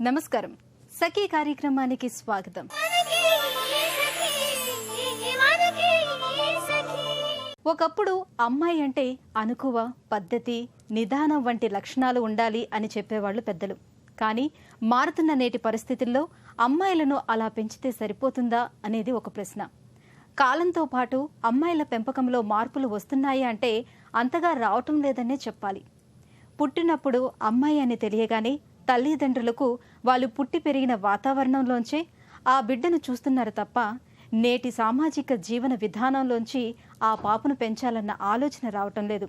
నమస్కారం. సఖీ కార్యక్రమానికి స్వాగతం. ఒకప్పుడు అమ్మాయి అంటే అనుకువ, పద్ధతి, నిదానం వంటి లక్షణాలు ఉండాలి అని చెప్పేవాళ్లు పెద్దలు. కానీ మారుతున్న నేటి పరిస్థితుల్లో అమ్మాయిలను అలా పెంచితే సరిపోతుందా అనేది ఒక ప్రశ్న. కాలంతో పాటు అమ్మాయిల పెంపకంలో మార్పులు వస్తున్నాయి అంటే అంతగా రావటం లేదనే చెప్పాలి. పుట్టినప్పుడు అమ్మాయి అని తెలియగానే తల్లిదండ్రులకు వాళ్ళు పుట్టి పెరిగిన వాతావరణంలోంచే ఆ బిడ్డను చూస్తున్నారు తప్ప నేటి సామాజిక జీవన విధానంలోంచి ఆ పాపను పెంచాలన్న ఆలోచన రావటం లేదు.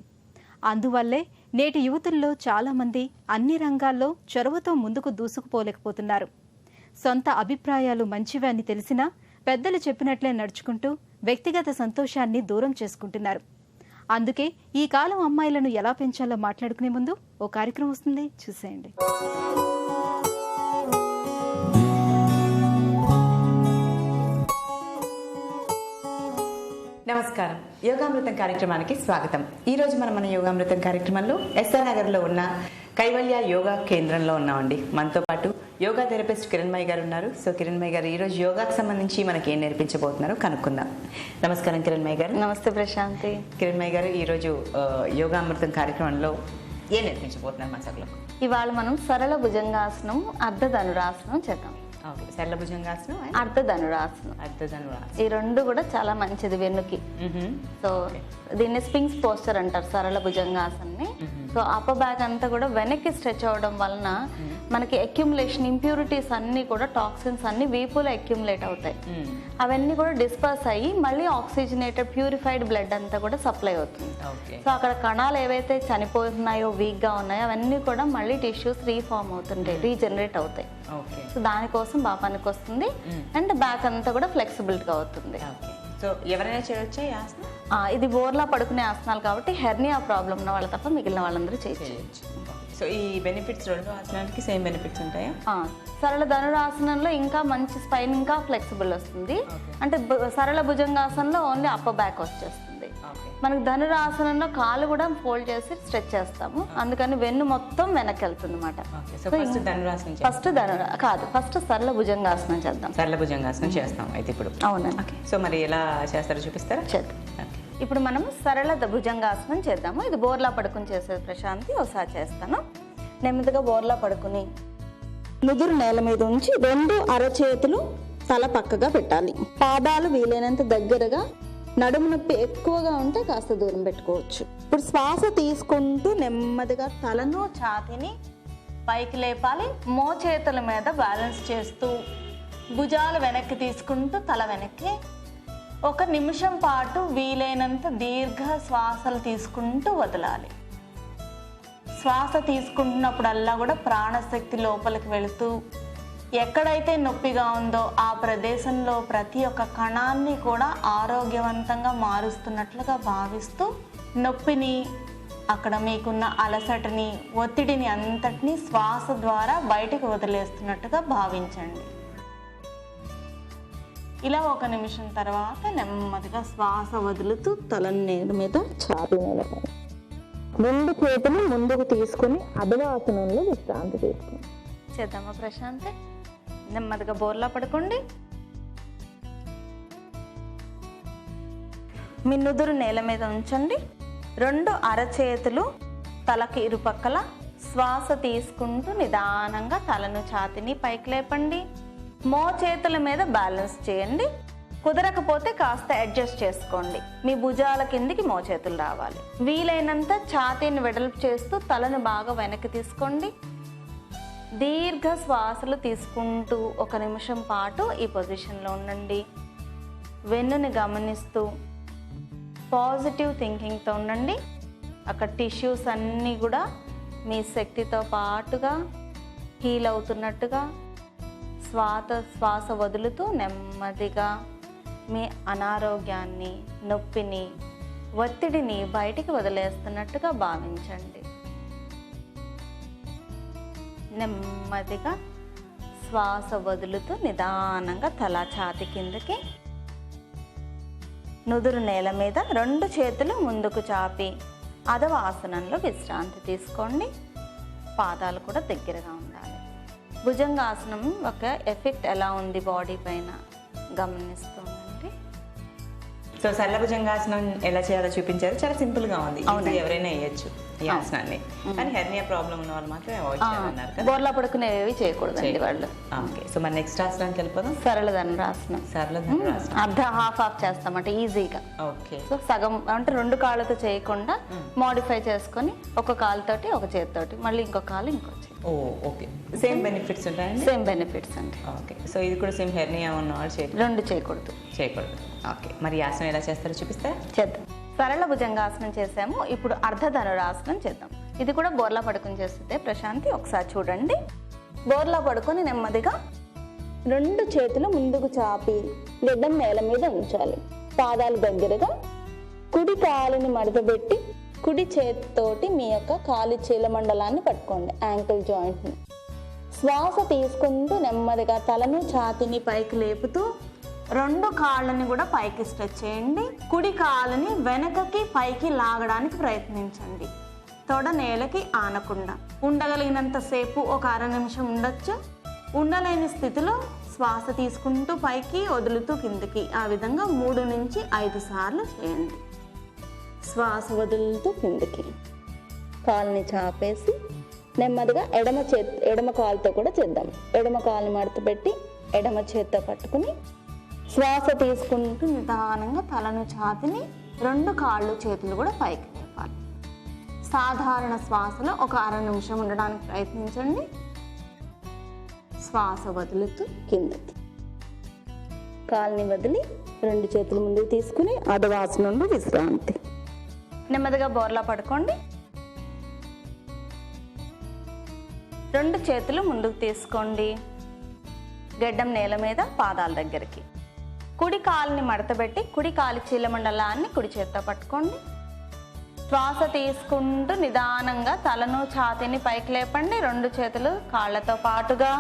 అందువల్లే నేటి యువతుల్లో చాలామంది అన్ని రంగాల్లో చొరవతో ముందుకు దూసుకుపోలేకపోతున్నారు. సొంత అభిప్రాయాలు మంచివి అని తెలిసినా పెద్దలు చెప్పినట్లే నడుచుకుంటూ వ్యక్తిగత సంతోషాన్ని దూరం చేసుకుంటున్నారు. అందుకే ఈ కాలం అమ్మాయిలను ఎలా పెంచాలో మాట్లాడుకునే ముందు ఓ కార్యక్రమం వస్తుంది, చూసేయండి. నమస్కారం. యోగామృతం కార్యక్రమానికి స్వాగతం. ఈరోజు మన యోగామృతం కార్యక్రమంలో ఎస్ఆర్ నగర్లో ఉన్న కైవల్య యోగా కేంద్రంలో ఉన్నామండి. మనతో పాటు యోగా థెరపిస్ట్ కిరణ్మయి గారు ఉన్నారు. సో కిరణ్మయి గారు ఈరోజు యోగాకు సంబంధించి మనకి ఏం నేర్పించబోతున్నారో కనుక్కుందాం. నమస్కారం కిరణ్మయి గారు. నమస్తే ప్రశాంతి. కిరణ్మయి గారు, ఈరోజు యోగామృతం కార్యక్రమంలో ఏం నేర్పించబోతున్నారు మన సభలో? ఇవాళ మనం సరళ భుజంగాసనం, అర్ధ ధనురాసనం చేద్దాం. సరళ భుజంగాసనం, అర్ధ ధనురాసనం. ఈ రెండు కూడా చాలా మంచిది వెన్నుకి. సో దీన్ని స్పింగ్స్ పోస్చర్ అంటారు, సరళ భుజంగాసన్ని. సో అప్పర్ బ్యాక్ అంతా కూడా వెనక్కి స్ట్రెచ్ అవడం వలన మనకి అక్యుములేషన్, ఇంప్యూరిటీస్ అన్ని కూడా, టాక్సిన్స్ అన్ని వీపులో అక్యుములేట్ అవుతాయి. అవన్నీ కూడా డిస్పర్స్ అయ్యి మళ్ళీ ఆక్సిజనేటెడ్ ప్యూరిఫైడ్ బ్లడ్ అంతా కూడా సప్లై అవుతుంది. సో అక్కడ కణాలు ఏవైతే చనిపోతున్నాయో, వీక్ గా ఉన్నాయో, అవన్నీ కూడా మళ్ళీ టిష్యూస్ రీఫార్మ్ అవుతుంటాయి, రీజనరేట్ అవుతాయి. సో దానికోసం బాగా పనికి వస్తుంది. అండ్ బ్యాక్ అంతా కూడా ఫ్లెక్సిబిలిటీ గా అవుతుంది. సో ఎవరైనా చేయొచ్చా? ఇది బోర్లా పడుకునే ఆసనాలు కాబట్టి హెర్నియా ప్రాబ్లం ఉన్న వాళ్ళు తప్ప మిగిలిన వాళ్ళందరూ చేయొచ్చు. సో ఈ బెనిఫిట్స్ రెండు ఆసనాలకి సేమ్ బెనిఫిట్స్ ఉంటాయా? సరళ ధనురాసనంలో ఇంకా మంచి స్పైన్, ఇంకా ఫ్లెక్సిబుల్ వస్తుంది. అంటే సరళ భుజంగాసనంలో ఓన్లీ అప్పర్ బ్యాక్ వచ్చేస్తుంది. మనకి ధనురాసనంలో కాలు కూడా ఫోల్డ్ చేసి స్ట్రెచ్ చేస్తాము, అందుకని వెన్ను మొత్తం వెనక్కి వెళ్తుంది అనమాట. ఫస్ట్ సరళ భుజంగాసనం చేద్దాం. సరళ భుజంగాసనం చేస్తాం అయితే ఇప్పుడు. అవునండి. సో మరి ఎలా చేస్తారో చూపిస్తారా? చేద్దాం. ఇప్పుడు మనం సరళ భుజంగాసనం చేద్దాము. ఇది బోర్లా పడుకుని చేసేది ప్రశాంతి. ఒకసారి చేస్తాను. నెమ్మదిగా బోర్లా పడుకుని నుదురు నేల మీద ఉంచి రెండు అరచేతులు తల పక్కగా పెట్టాలి. పాదాలు వీలైనంత దగ్గరగా, నడుము నొప్పి ఎక్కువగా ఉంటే కాస్త దూరం పెట్టుకోవచ్చు. ఇప్పుడు శ్వాస తీసుకుంటూ నెమ్మదిగా తలను, ఛాతీని పైకి లేపాలి. మోచేతుల మీద బ్యాలెన్స్ చేస్తూ భుజాలు వెనక్కి తీసుకుంటూ తల వెనక్కి. 1 నిమిషం పాటు వీలైనంత దీర్ఘ శ్వాసలు తీసుకుంటూ వదలాలి. శ్వాస తీసుకుంటున్నప్పుడల్లా కూడా ప్రాణశక్తి లోపలికి వెళుతూ ఎక్కడైతే నొప్పిగా ఉందో ఆ ప్రదేశంలో ప్రతి ఒక్క కణాన్ని కూడా ఆరోగ్యవంతంగా మారుస్తున్నట్లుగా భావిస్తూ నొప్పిని, అక్కడ మీకున్న అలసటని, ఒత్తిడిని అంతటినీ శ్వాస ద్వారా బయటికి వదిలేస్తున్నట్టుగా భావించండి. ఇలా 1 నిమిషం తర్వాత నెమ్మదిగా శ్వాస వదులుతూ తల నేల మీద ఛాతీ మీద రెండు చేతులు ముందుకు తీసుకుని అభివాసనంలో విశ్రాంతి తీసుకుని చేద్దామా ప్రశాంతి? నెమ్మదిగా బోర్లా పడుకోండి. మీ నుదురు నేల మీద ఉంచండి. 2 అరచేతులు తలకి ఇరుపక్కల శ్వాస తీసుకుంటూ నిదానంగా తలను, ఛాతీని పైకి లేపండి. మోచేతుల మీద బ్యాలెన్స్ చేయండి. కుదరకపోతే కాస్త అడ్జస్ట్ చేసుకోండి. మీ భుజాల కిందికి మోచేతులు రావాలి. వీలైనంత ఛాతీని వెడల్పు చేస్తూ తలను బాగా వెనక్కి తీసుకోండి. దీర్ఘ శ్వాసలు తీసుకుంటూ 1 నిమిషం పాటు ఈ పొజిషన్లో ఉండండి. వెన్నుని గమనిస్తూ పాజిటివ్ థింకింగ్తో ఉండండి. అక్కడ టిష్యూస్ అన్నీ కూడా మీ శక్తితో పాటుగా హీల్ అవుతున్నట్టుగా శ్వాస వదులుతూ నెమ్మదిగా మీ అనారోగ్యాన్ని, నొప్పిని, ఒత్తిడిని బయటికి వదిలేస్తున్నట్టుగా భావించండి. నెమ్మదిగా శ్వాస వదులుతూ నిదానంగా తల, ఛాతీ కిందకి, నుదురు నేల మీద 2 చేతులు ముందుకు చాపి అధవాసనంలో విశ్రాంతి తీసుకోండి. పాదాలు కూడా దగ్గరగా ఉండాలి. భుజంగాసనం ఒక ఎఫెక్ట్ ఎలా ఉంది బాడీ పైన గమనిస్తుందండి. సో సరళ భుజంగాసనం ఎలా చేయాలో చూపించారు. చాలా సింపుల్ గా ఉంది, ఎవరైనా వేయచ్చు ఈ ఆసనాన్ని. కానీ హెర్నియా ప్రాబ్లం ఉన్న వాళ్ళు మాత్రం అవాయిడ్ చేయాలన్నారు కదా. బోర్లా పడుకునేవి చేయకూడదండి వాళ్ళు. ఓకే, సో మన నెక్స్ట్ ఆసనానికి వెళ్ళిపోదాం. సరళ ధనురాసనం. సరళ ధనురాసనం అర్ధ హాఫ్ చేస్తామంటే ఈజీగా. ఓకే, సో సగం అంటే 2 కాళ్ళతో చేయకుండా మోడిఫై చేసుకొని ఒక కాలుతోటి ఒక చేతితోటి మళ్ళీ ఇంకో కాలు ఇంకో చేతి. ఓకే, సేమ్ బెనిఫిట్స్ ఉంటాయండి. సేమ్ బెనిఫిట్స్ అండి. ఓకే, సో ఇది కూడా సేమ్ హెర్నియా ఉన్నవాళ్ళు చేయకూడదు. ఓకే, మరి ఈ ఆసనం ఎలా చేస్తారో చూపిస్తారా? చేద్దాం. సరళ భుజంగాసనం చేసాము, ఇప్పుడు అర్ధ ధనురాసనం చేద్దాం. ఇది కూడా బోర్లా పడుకుని చేస్తే ప్రశాంతి. ఒకసారి చూడండి. బోర్లా పడుకొని నెమ్మదిగా 2 చేతులు ముందుకు చాపి గడ్డం నేల మీద ఉంచాలి. పాదాలు దగ్గరగా, కుడి కాలుని మడతబెట్టి కుడి చేతితోటి మీ యొక్క కాలి చీలమండలాన్ని పట్టుకోండి, యాంకిల్ జాయింట్ని. శ్వాస తీసుకుంటూ నెమ్మదిగా తలను ఛాతీని పైకి లేపుతూ 2 కాళ్ళని కూడా పైకి స్ట్రెచ్ చేయండి. కుడి కాలుని వెనకకి పైకి లాగడానికి ప్రయత్నించండి, తొడ నేలకి ఆనకుండా. ఉండగలిగినంతసేపు ఒక 1/2 నిమిషం ఉండొచ్చు. ఉండలేని స్థితిలో శ్వాస తీసుకుంటూ పైకి వదులుతూ కిందకి, ఆ విధంగా 3 నుంచి 5 సార్లు చేయండి. శ్వాస వదులుతూ కిందకి, కాలుని చాపేసి నెమ్మదిగా ఎడమ కాలుతో కూడా చేద్దాం. ఎడమ కాలుని మడత పెట్టి ఎడమ చేత్తో పట్టుకుని శ్వాస తీసుకుంటూ నిదానంగా తలను ఛాతిని 2 కాళ్ళు చేతులు కూడా పైకి లేపాలి. సాధారణ శ్వాసలో ఒక 1/2 నిమిషం ఉండడానికి ప్రయత్నించండి. శ్వాస వదులుతూ కిందకి, కాలుని వదిలి 2 చేతులు ముందుకు తీసుకుని అధవాసనంలో విశ్రాంతి. నెమ్మదిగా బోర్లా పడుకోండి. 2 చేతులు ముందుకు తీసుకోండి, గడ్డం నేల మీద, పాదాల దగ్గరికి. కుడి కాలుని మడతబెట్టి కుడి కాలి చీలమండలాన్ని కుడి చేత్తో పట్టుకోండి. శ్వాస తీసుకుంటూ నిదానంగా తలను ఛాతీని పైకి లేపండి. 2 చేతులు కాళ్ళతో పాటుగా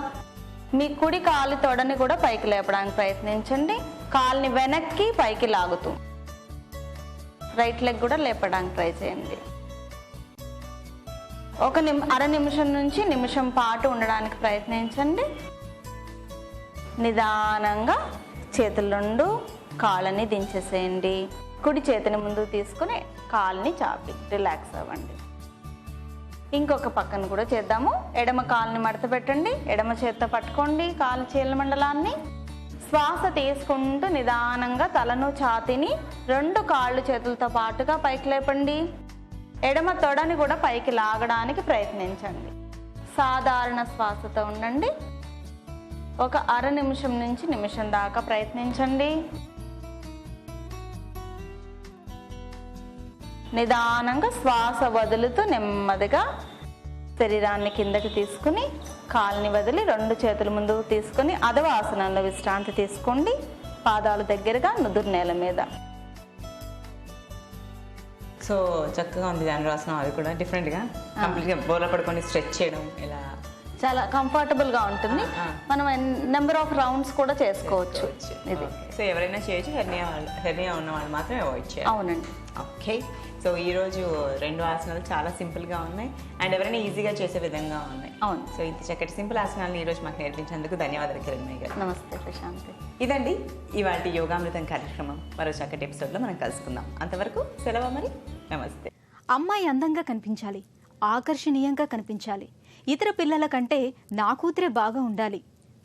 మీ కుడి కాలి తొడని కూడా పైకి లేపడానికి ప్రయత్నించండి. కాలుని వెనక్కి పైకి లాగుతూ రైట్ లెగ్ కూడా లేపడానికి ట్రై చేయండి. ఒక 1/2 నిమిషం నుంచి నిమిషం పాటు ఉండడానికి ప్రయత్నించండి. నిదానంగా చేతులు 2 కాళ్ళని దించేసేయండి. కుడి చేతిని ముందుకు తీసుకుని కాలుని చాపి రిలాక్స్ అవ్వండి. ఇంకొక పక్కన కూడా చేద్దాము. ఎడమ కాలుని మడత పెట్టండి, ఎడమ చేత్తో పట్టుకోండి కాలు చీలమండలాన్ని. శ్వాస తీసుకుంటూ నిదానంగా తలను ఛాతీని 2 కాళ్ళు చేతులతో పాటుగా పైకి లేపండి. ఎడమ తొడని కూడా పైకి లాగడానికి ప్రయత్నించండి. సాధారణ శ్వాసతో ఉండండి. ఒక 1/2 నిమిషం నుంచి నిమిషం దాకా ప్రయత్నించండి. నిదానంగా శ్వాస వదులుతూ నెమ్మదిగా శరీరాన్ని కిందకి తీసుకుని కాలుని వదిలి 2 చేతులు ముందుకు తీసుకుని అధవాసనంలో విశ్రాంతి తీసుకోండి. పాదాలు దగ్గరగా, నుదురు నేల మీద. సో చక్కగా ఉంది ధనురాసనం. అది కూడా డిఫరెంట్గా కంప్లీట్గా బోర్లా పడుకొని స్ట్రెచ్ చేయడం ఇలా చాలా కంఫర్టబుల్గా ఉంటుంది. మనం నెంబర్ ఆఫ్ రౌండ్స్ కూడా చేసుకోవచ్చు. ఇది సో ఎవరైనా చేయొచ్చు, హెర్నియా ఉన్న వాళ్ళు మాత్రం అవాయిడ్ చేయాలి. అవునండి. ఓకే, సో ఈరోజు 2 ఆసనాలు చాలా సింపుల్గా ఉన్నాయి అండ్ ఎవరైనా ఈజీగా చేసే విధంగా ఉన్నాయి. అవును. సో ఇంత చక్కటి సింపుల్ ఆసనాలను ఈరోజు మాకు నేర్పించేందుకు ధన్యవాదాలు కిరణ్మయ్య గారు. నమస్తే ప్రశాంతి. ఇదండి ఇవాళ యోగామృతం కార్యక్రమం. మరో చక్కటి ఎపిసోడ్లో మనం కలుసుకుందాం. అంతవరకు సెలవు మరి. నమస్తే. అమ్మాయి అందంగా కనిపించాలి, ఆకర్షణీయంగా కనిపించాలి, ఇతర పిల్లల కంటే నా కూతురే బాగా ఉండాలి.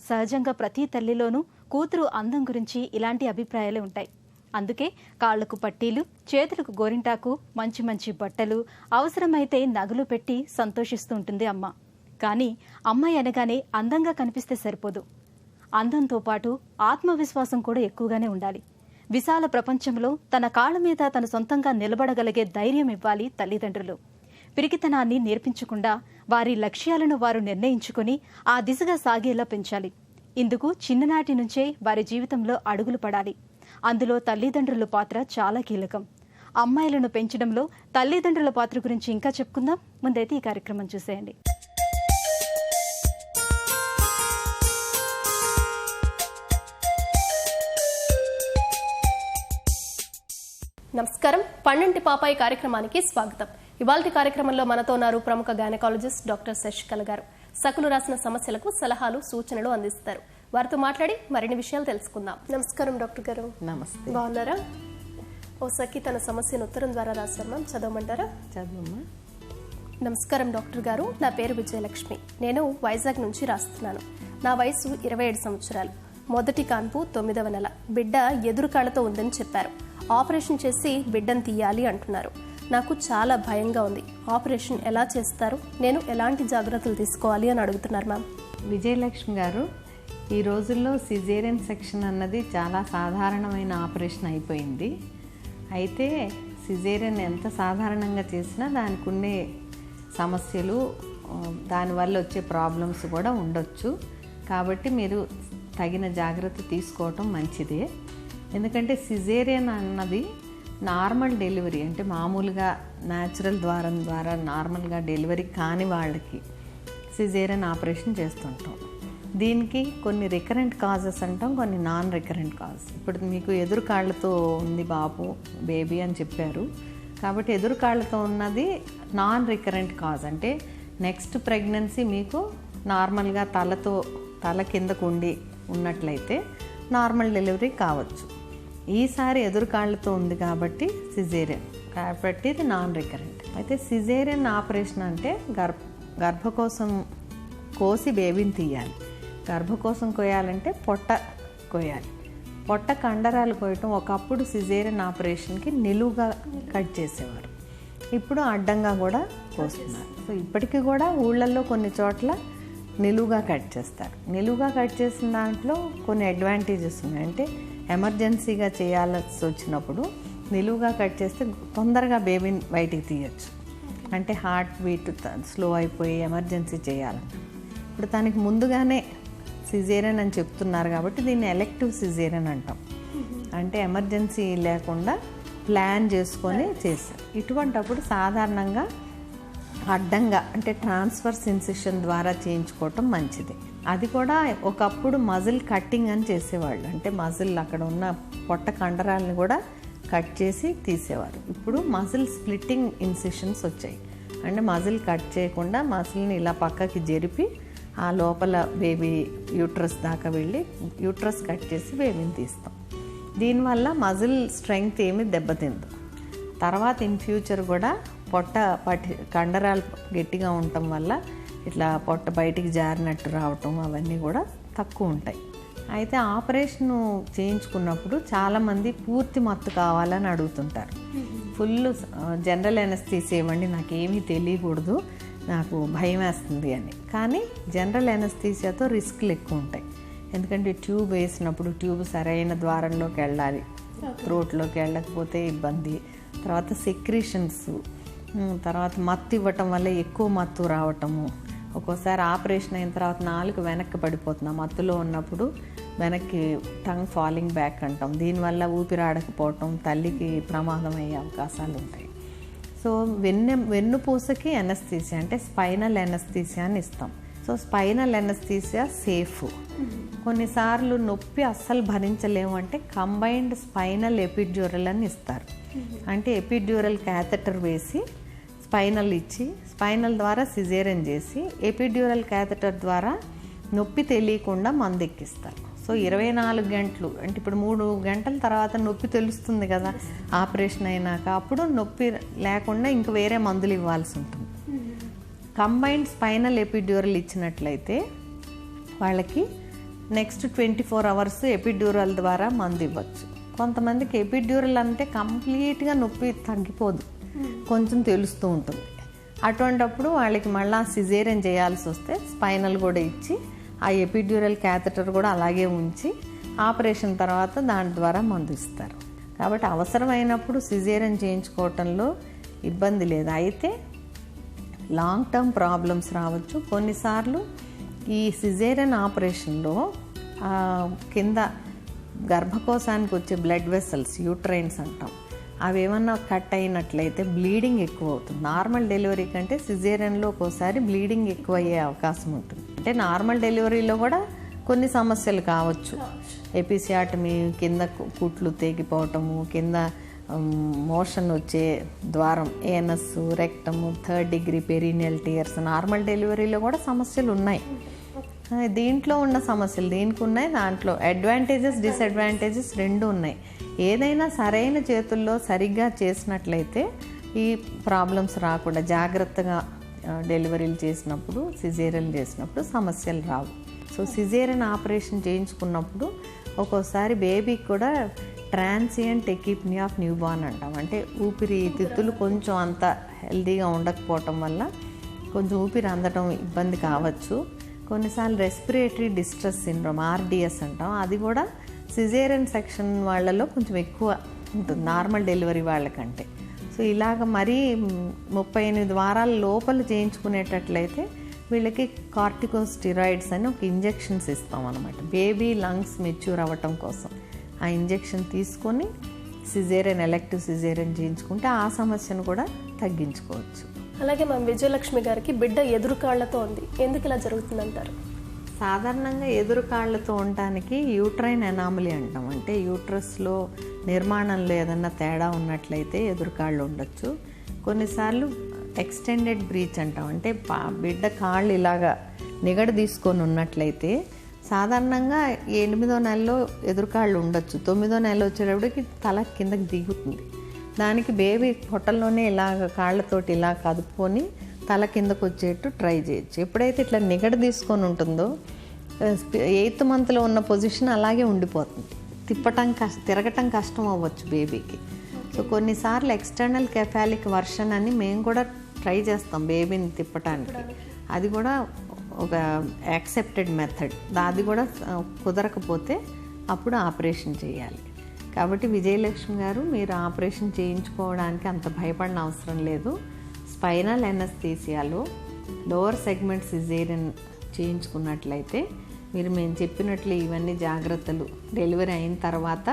సహజంగా ప్రతి తల్లిలోనూ కూతురు అందం గురించి ఇలాంటి అభిప్రాయాలే ఉంటాయి. అందుకే కాళ్లకు పట్టీలు, చేతులకు గోరింటాకు, మంచి మంచి బట్టలు, అవసరమైతే నగలు పెట్టి సంతోషిస్తూ ఉంటుంది అమ్మ. కానీ అమ్మాయి అనగానే అందంగా కనిపిస్తే సరిపోదు. అందంతో పాటు ఆత్మవిశ్వాసం కూడా ఎక్కువగానే ఉండాలి. విశాల ప్రపంచంలో తన కాళ్ల మీద తన సొంతంగా నిలబడగలిగే ధైర్యం ఇవ్వాలి తల్లిదండ్రులు. పిరికితనాన్ని నేర్పించకుండా వారి లక్ష్యాలను వారు నిర్ణయించుకుని ఆ దిశగా సాగేలా పెంచాలి. ఇందుకు చిన్ననాటి నుంచే వారి జీవితంలో అడుగులు పడాలి. అందులో తల్లిదండ్రుల పాత్ర చాలా కీలకం. అమ్మాయిలను పెంచడంలో తల్లిదండ్రుల పాత్ర గురించి ఇంకా చెప్పుకుందాం. ముందైతే ఈ కార్యక్రమం చూసేయండి. నమస్కారం. పన్నంటి పాపాయి కార్యక్రమానికి స్వాగతం. ఇవాల్టి కార్యక్రమంలో మనతో ఉన్నారు ప్రముఖ గైనకాలజిస్ట్ డాక్టర్ శశికళ గారు. సకులు రాసిన సమస్యలకు సలహాలు సూచనలు అందిస్తారు. వారితో మాట్లాడి మరిన్ని విషయాలు తెలుసుకుందాం. నమస్కారం డాక్టర్ గారు. నమస్తే. బాగున్నారా? ఓ సఖి తన సమస్యను ఉత్తరం ద్వారా రాశారు మ్యామ్, చదవమంటారా? చదువమ్మా. నమస్కారం డాక్టర్ గారు, నా పేరు విజయలక్ష్మి. నేను వైజాగ్ నుంచి రాస్తున్నాను. నా వయసు 27 సంవత్సరాలు. మొదటి కాన్పు 9వ నెల. బిడ్డ ఎదురు కాళ్లతో ఉందని చెప్పారు. ఆపరేషన్ చేసి బిడ్డను తీయాలి అంటున్నారు. నాకు చాలా భయంగా ఉంది. ఆపరేషన్ ఎలా చేస్తారు, నేను ఎలాంటి జాగ్రత్తలు తీసుకోవాలి అని అడుగుతున్నారు మ్యామ్. విజయలక్ష్మి గారు, ఈ రోజుల్లో సిజేరియన్ సెక్షన్ అన్నది చాలా సాధారణమైన ఆపరేషన్ అయిపోయింది. అయితే సిజేరియన్ ఎంత సాధారణంగా చేసినా దానికి ఉండే సమస్యలు, దానివల్ల వచ్చే ప్రాబ్లమ్స్ కూడా ఉండొచ్చు. కాబట్టి మీరు తగిన జాగ్రత్త తీసుకోవటం మంచిదే. ఎందుకంటే సిజేరియన్ అన్నది నార్మల్ డెలివరీ, అంటే మామూలుగా న్యాచురల్ ద్వారం ద్వారా నార్మల్గా డెలివరీ కాని వాళ్ళకి సిజేరియన్ ఆపరేషన్ చేస్తుంటాం. దీనికి కొన్ని రికరెంట్ కాజెస్ అంటాం, కొన్ని నాన్ రికరెంట్ కాజ్. ఇప్పుడు మీకు ఎదురు కాళ్ళతో ఉంది బేబీ అని చెప్పారు. కాబట్టి ఎదురు కాళ్ళతో ఉన్నది నాన్ రికరెంట్ కాజ్. అంటే నెక్స్ట్ ప్రెగ్నెన్సీ మీకు నార్మల్గా తల కిందకు ఉండి ఉన్నట్లయితే నార్మల్ డెలివరీ కావచ్చు. ఈసారి ఎదురు కాళ్ళతో ఉంది కాబట్టి సిజేరియన్, కాబట్టి ఇది నాన్ రికరెంట్. అయితే సిజేరియన్ ఆపరేషన్ అంటే గర్భకోశం కోసి బేబీని తీయాలి. గర్భకోశం కోయాలంటే పొట్ట కోయాలి. పొట్ట కండరాలు కోయటం ఒకప్పుడు సిజేరియన్ ఆపరేషన్కి నిలువుగా కట్ చేసేవారు, ఇప్పుడు అడ్డంగా కూడా కోస్తున్నారు. సో ఇప్పటికీ కూడా ఊళ్ళల్లో కొన్ని చోట్ల నిలువుగా కట్ చేస్తారు. నిలువుగా కట్ చేసిన దాంట్లో కొన్ని అడ్వాంటేజెస్ ఉన్నాయి. అంటే ఎమర్జెన్సీగా చేయాల్సి వచ్చినప్పుడు నిలువుగా కట్ చేస్తే తొందరగా బేబీని బయటికి తీయచ్చు. అంటే హార్ట్ బీట్ స్లో అయిపోయి ఎమర్జెన్సీ చేయాలంట. ఇప్పుడు తనకి ముందుగానే సిజేరియన్ అని చెప్తున్నారు కాబట్టి దీన్ని ఎలెక్టివ్ సిజేరియన్ అంటాం. అంటే ఎమర్జెన్సీ లేకుండా ప్లాన్ చేసుకొని చేశారు. ఇటువంటప్పుడు సాధారణంగా అడ్డంగా, అంటే ట్రాన్స్ఫర్స్ ఇన్సిషన్ ద్వారా చేయించుకోవటం మంచిది. అది కూడా ఒకప్పుడు మజిల్ కట్టింగ్ అని చేసేవాళ్ళు. అంటే మజిల్ అక్కడ ఉన్న పొట్ట కండరాలను కూడా కట్ చేసి తీసేవారు. ఇప్పుడు మజిల్ స్ప్లిట్టింగ్ ఇన్సిషన్స్ వచ్చాయి. అంటే మజిల్ కట్ చేయకుండా మజిల్ని ఇలా పక్కకి జరిపి ఆ లోపల బేబీ యూట్రస్ దాకా వెళ్ళి యూట్రస్ కట్ చేసి బేబీని తీస్తాం. దీనివల్ల మజిల్ స్ట్రెంగ్త్ ఏమి దెబ్బతిందు. తర్వాత ఇన్ ఫ్యూచర్ కూడా కండరాలు గట్టిగా ఉండటం వల్ల ఇట్లా పొట్ట బయటికి జారినట్టు రావటం అవన్నీ కూడా తక్కువ ఉంటాయి. అయితే ఆపరేషన్ చేయించుకున్నప్పుడు చాలామంది పూర్తి మత్తు కావాలని అడుగుతుంటారు. ఫుల్ జనరల్ ఎనస్థీసియా ఇవ్వండి, నాకేమీ తెలియకూడదు, నాకు భయం వేస్తుంది అని. కానీ జనరల్ ఎనస్థీసియాతో రిస్క్లు ఎక్కువ ఉంటాయి. ఎందుకంటే ట్యూబ్ వేసినప్పుడు ట్యూబ్ సరైన ద్వారంలోకి వెళ్ళాలి, థ్రోట్లోకి వెళ్ళకపోతే ఇబ్బంది. తర్వాత సెక్రీషన్స్, తర్వాత మత్తు ఇవ్వటం వల్ల ఎక్కువ మత్తు రావటము. ఒక్కోసారి ఆపరేషన్ అయిన తర్వాత నాలుగు వెనక్కి పడిపోతుంది. మత్తులో ఉన్నప్పుడు వెనక్కి టంగ్ ఫాలింగ్ బ్యాక్ అంటాం. దీనివల్ల ఊపిరాడకపోవటం, తల్లికి ప్రమాదం అయ్యే అవకాశాలు ఉంటాయి. సో వెన్నుపూసకి ఎనస్థీసియా అంటే స్పైనల్ ఎనస్థీసియా అని ఇస్తాం. So spinal anaesthesia safe. కొన్నిసార్లు నొప్పి అస్సలు భరించలేము అంటే కంబైన్డ్ స్పైనల్ ఎపిడ్యూరల్ అని ఇస్తారు. అంటే ఎపిడ్యూరల్ క్యాథెటర్ వేసి స్పైనల్ ఇచ్చి స్పైనల్ ద్వారా సిజేరియన్ చేసి ఎపిడ్యూరల్ క్యాథెటర్ ద్వారా నొప్పి తెలియకుండా మందు ఎక్కిస్తారు. సో 24 గంటలు, అంటే ఇప్పుడు 3 గంటల తర్వాత నొప్పి తెలుస్తుంది కదా ఆపరేషన్ అయినాక, అప్పుడు నొప్పి లేకుండా ఇంక వేరే మందులు ఇవ్వాల్సి ఉంటుంది. కంబైన్డ్ స్పైనల్ ఎపిడ్యూరల్ ఇచ్చినట్లయితే వాళ్ళకి నెక్స్ట్ 24 అవర్స్ ఎపిడ్యూరల్ ద్వారా మందు ఇవ్వచ్చు. కొంతమందికి ఎపిడ్యూరల్ అంటే కంప్లీట్గా నొప్పి తగ్గిపోదు, కొంచెం తెలుస్తూ ఉంటుంది. అటువంటప్పుడు వాళ్ళకి మళ్ళీ సిజేరియన్ చేయాల్సి వస్తే స్పైనల్ కూడా ఇచ్చి ఆ ఎపిడ్యూరల్ క్యాథెటర్ కూడా అలాగే ఉంచి ఆపరేషన్ తర్వాత దాని ద్వారా మందు ఇస్తారు. కాబట్టి అవసరమైనప్పుడు సిజేరియన్ చేయించుకోవటంలో ఇబ్బంది లేదు. అయితే లాంగ్ టర్మ్ ప్రాబ్లమ్స్ రావచ్చు. కొన్నిసార్లు ఈ సిజేరియన్ ఆపరేషన్లో కింద గర్భకోశానికి వచ్చే బ్లడ్ వెసల్స్, యూట్రైన్స్ అంటాం, అవి ఏమన్నా కట్ అయినట్లయితే బ్లీడింగ్ ఎక్కువ అవుతుంది. నార్మల్ డెలివరీ కంటే సిజేరియన్లో ఒక్కోసారి బ్లీడింగ్ ఎక్కువ అయ్యే అవకాశం ఉంటుంది. అంటే నార్మల్ డెలివరీలో కూడా కొన్ని సమస్యలు కావచ్చు. ఎపిసియాటమీ, కింద కుట్లు తెగిపోవటము, కింద మోషన్ వచ్చే ద్వారం, anus, rectum, 3rd degree perineal tears, normal డెలివరీలో కూడా సమస్యలు ఉన్నాయి. దీంట్లో ఉన్న సమస్యలు దీనికి ఉన్నాయి, దాంట్లో అడ్వాంటేజెస్ డిసడ్వాంటేజెస్ రెండు ఉన్నాయి. ఏదైనా సరైన చేతుల్లో సరిగ్గా చేసినట్లయితే ఈ ప్రాబ్లమ్స్ రాకుండా జాగ్రత్తగా డెలివరీలు చేసినప్పుడు, సిజేరియన్ చేసినప్పుడు సమస్యలు రావు. సో సిజేరియన్ ఆపరేషన్ చేయించుకున్నప్పుడు ఒక్కోసారి బేబీకి కూడా ట్రాన్సియంట్ ఎకిప్నియా ఆఫ్ న్యూ బార్న్ అంటాం. అంటే ఊపిరితిత్తులు కొంచెం అంత హెల్దీగా ఉండకపోవటం వల్ల కొంచెం ఊపిరి అందటం ఇబ్బంది కావచ్చు. కొన్నిసార్లు రెస్పిరేటరీ డిస్ట్రెస్ సిండ్రోమ్, ఆర్డిఎస్ అంటాం. అది కూడా సిజేరియన్ సెక్షన్ వాళ్ళలో కొంచెం ఎక్కువ ఉంటుంది నార్మల్ డెలివరీ వాళ్ళకంటే. సో ఇలాగ మరీ 38 వారాల లోపల చేయించుకునేటట్లయితే వీళ్ళకి కార్టికోస్టిరాయిడ్స్ అని ఒక ఇంజెక్షన్స్ ఇస్తాం అనమాట, బేబీ లంగ్స్ మెచ్యూర్ అవ్వటం కోసం. ఆ ఇంజెక్షన్ తీసుకొని సిజేరియన్, ఎలెక్టివ్ సిజేరియన్ చేయించుకుంటే ఆ సమస్యను కూడా తగ్గించుకోవచ్చు. అలాగే మా విజయలక్ష్మి గారికి బిడ్డ ఎదురు కాళ్లతో ఉంది, ఎందుకు ఇలా జరుగుతుందంటారు? సాధారణంగా ఎదురు కాళ్ళతో ఉండటానికి యూట్రైన్ ఎనామలీ అంటాం. అంటే యూట్రస్లో నిర్మాణంలో ఏదన్నా తేడా ఉన్నట్లయితే ఎదురు కాళ్ళు ఉండొచ్చు. కొన్నిసార్లు ఎక్స్టెండెడ్ బ్రీచ్ అంటాం. అంటే బిడ్డ కాళ్ళు ఇలాగా నిగడ తీసుకొని ఉన్నట్లయితే సాధారణంగా 8వ నెలలో ఎదురుకాళ్ళు ఉండొచ్చు. 9వ నెల వచ్చేటప్పటికి తల కిందకి దిగుతుంది. దానికి బేబీ పొట్టల్లోనే ఇలాగ కాళ్ళతోటి ఇలా కదుపుకొని తల కిందకు వచ్చేట్టు ట్రై చేయొచ్చు. ఎప్పుడైతే ఇట్లా నిగడ తీసుకొని ఉంటుందో 8th మంత్లో ఉన్న పొజిషన్ అలాగే ఉండిపోతుంది. తిరగటం కష్టం అవ్వచ్చు బేబీకి. సో కొన్నిసార్లు ఎక్స్టర్నల్ కెఫాలిక్ వర్షన్ అని మేము కూడా ట్రై చేస్తాం బేబీని తిప్పటానికి. అది కూడా ఒక యాక్సెప్టెడ్ మెథడ్. అది కూడా కుదరకపోతే అప్పుడు ఆపరేషన్ చేయాలి. కాబట్టి విజయలక్ష్మి గారు, మీరు ఆపరేషన్ చేయించుకోవడానికి అంత భయపడిన అవసరం లేదు. స్పైనల్ ఎనస్థీసియాలో లోవర్ సెగ్మెంట్ సిజేరియన్ చేయించుకున్నట్లయితే మీరు మేము చెప్పినట్లు ఇవన్నీ జాగ్రత్తలు డెలివరీ అయిన తర్వాత